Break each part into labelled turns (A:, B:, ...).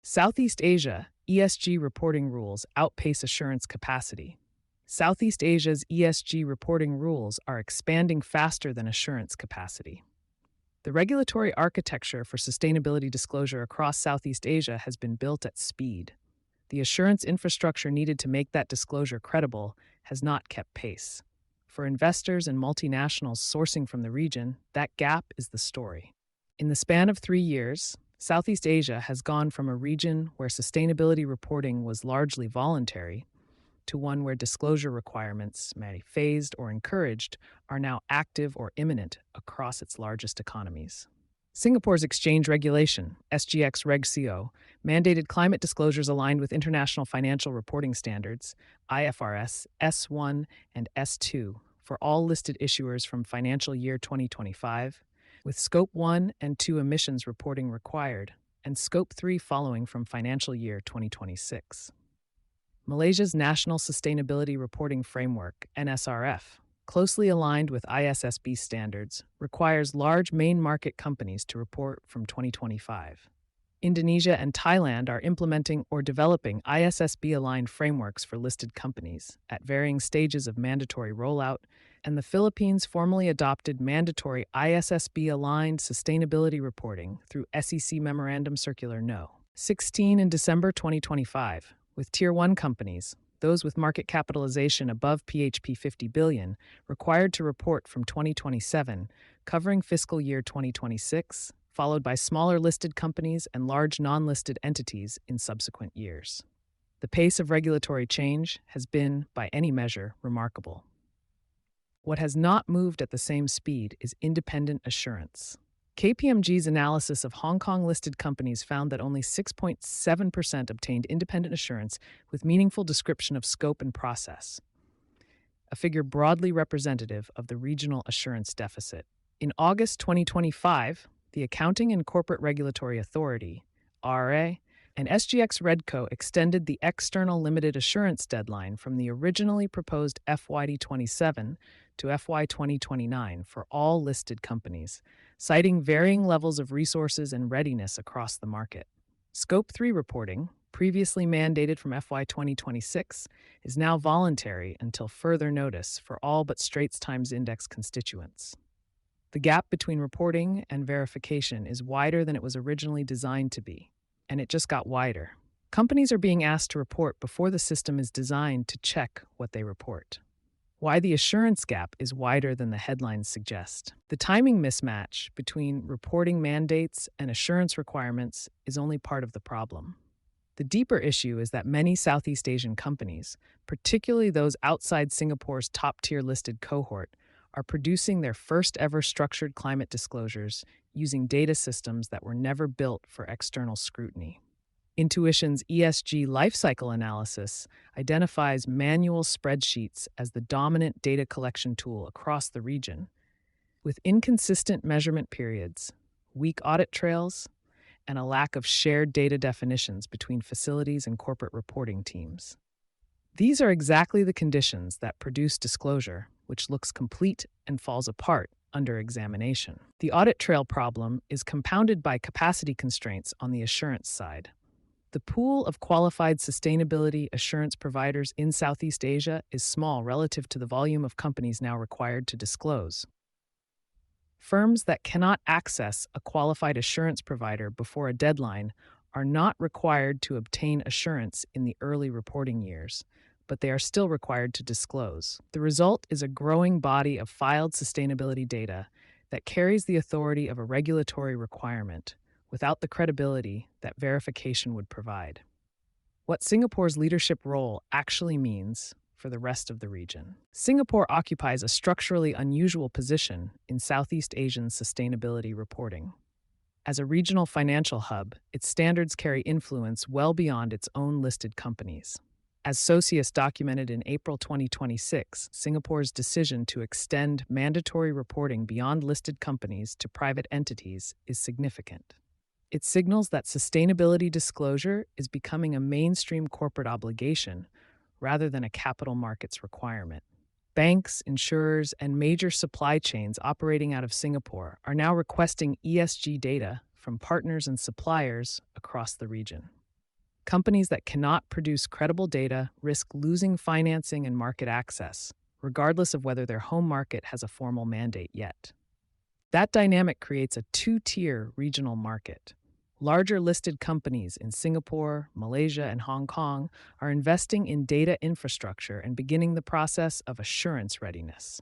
A: Southeast Asia, ESG reporting rules outpace assurance capacity. Southeast Asia's ESG reporting rules are expanding faster than assurance capacity. The regulatory architecture for sustainability disclosure across Southeast Asia has been built at speed. The assurance infrastructure needed to make that disclosure credible has not kept pace. For investors and multinationals sourcing from the region, that gap is the story. In the span of 3 years, Southeast Asia has gone from a region where sustainability reporting was largely voluntary to one where disclosure requirements, phased or encouraged, are now active or imminent across its largest economies. Singapore's exchange regulation, SGX Reg CO, mandated climate disclosures aligned with International Financial Reporting Standards, IFRS S1 and S2, for all listed issuers from financial year 2025, with Scope 1 and 2 emissions reporting required, and Scope 3 following from financial year 2026. Malaysia's National Sustainability Reporting Framework, NSRF, closely aligned with ISSB standards, requires large main market companies to report from 2025. Indonesia and Thailand are implementing or developing ISSB-aligned frameworks for listed companies at varying stages of mandatory rollout, and the Philippines formally adopted mandatory ISSB-aligned sustainability reporting through SEC Memorandum Circular No. 16 in December 2025, with Tier 1 companies, those with market capitalization above PHP 50 billion, required to report from 2027, covering fiscal year 2026, followed by smaller listed companies and large non-listed entities in subsequent years. The pace of regulatory change has been, by any measure, remarkable. What has not moved at the same speed is independent assurance. KPMG's analysis of Hong Kong-listed companies found that only 6.7% obtained independent assurance with meaningful description of scope and process, a figure broadly representative of the regional assurance deficit. In August 2025, the Accounting and Corporate Regulatory Authority, RA, and SGX Redco extended the external limited assurance deadline from the originally proposed FY27 to FY 2029 for all listed companies, citing varying levels of resources and readiness across the market. Scope 3 reporting, previously mandated from FY 2026, is now voluntary until further notice for all but Straits Times Index constituents. The gap between reporting and verification is wider than it was originally designed to be, and it just got wider. Companies are being asked to report before the system is designed to check what they report. Why the assurance gap is wider than the headlines suggest. The timing mismatch between reporting mandates and assurance requirements is only part of the problem. The deeper issue is that many Southeast Asian companies, particularly those outside Singapore's top-tier listed cohort, are producing their first-ever structured climate disclosures using data systems that were never built for external scrutiny. Intuition's ESG lifecycle analysis identifies manual spreadsheets as the dominant data collection tool across the region, with inconsistent measurement periods, weak audit trails, and a lack of shared data definitions between facilities and corporate reporting teams. These are exactly the conditions that produce disclosure, which looks complete and falls apart under examination. The audit trail problem is compounded by capacity constraints on the assurance side. The pool of qualified sustainability assurance providers in Southeast Asia is small relative to the volume of companies now required to disclose. Firms that cannot access a qualified assurance provider before a deadline are not required to obtain assurance in the early reporting years, but they are still required to disclose. The result is a growing body of filed sustainability data that carries the authority of a regulatory requirement without the credibility that verification would provide. What Singapore's leadership role actually means for the rest of the region. Singapore occupies a structurally unusual position in Southeast Asian sustainability reporting. As a regional financial hub, its standards carry influence well beyond its own listed companies. As Socius documented in April 2026, Singapore's decision to extend mandatory reporting beyond listed companies to private entities is significant. It signals that sustainability disclosure is becoming a mainstream corporate obligation rather than a capital markets requirement. Banks, insurers, and major supply chains operating out of Singapore are now requesting ESG data from partners and suppliers across the region. Companies that cannot produce credible data risk losing financing and market access, regardless of whether their home market has a formal mandate yet. That dynamic creates a two-tier regional market. Larger listed companies in Singapore, Malaysia, and Hong Kong are investing in data infrastructure and beginning the process of assurance readiness.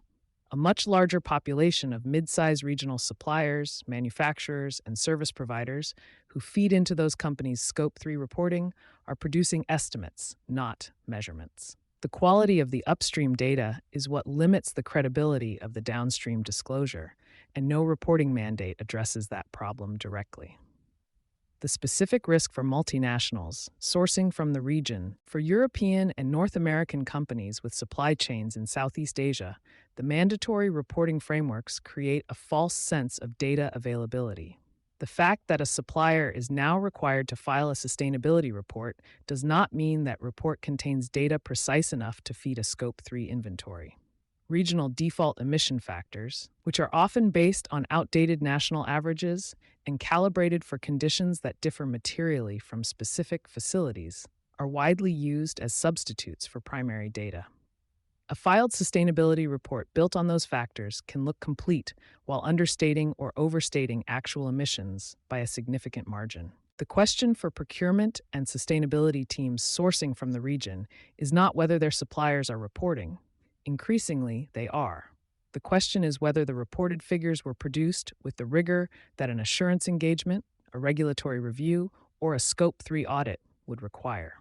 A: A much larger population of mid-sized regional suppliers, manufacturers, and service providers who feed into those companies' Scope 3 reporting are producing estimates, not measurements. The quality of the upstream data is what limits the credibility of the downstream disclosure, and no reporting mandate addresses that problem directly. The specific risk for multinationals sourcing from the region, for European and North American companies with supply chains in Southeast Asia, the mandatory reporting frameworks create a false sense of data availability. The fact that a supplier is now required to file a sustainability report does not mean that report contains data precise enough to feed a Scope 3 inventory. Regional default emission factors, which are often based on outdated national averages and calibrated for conditions that differ materially from specific facilities, are widely used as substitutes for primary data. A filed sustainability report built on those factors can look complete while understating or overstating actual emissions by a significant margin. The question for procurement and sustainability teams sourcing from the region is not whether their suppliers are reporting. Increasingly, they are. The question is whether the reported figures were produced with the rigor that an assurance engagement, a regulatory review, or a Scope 3 audit would require.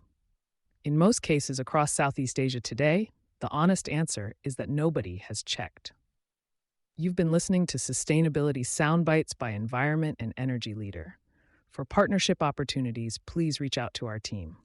A: In most cases across Southeast Asia today, the honest answer is that nobody has checked. You've been listening to Sustainability Soundbites by Environment and Energy Leader. For partnership opportunities, please reach out to our team.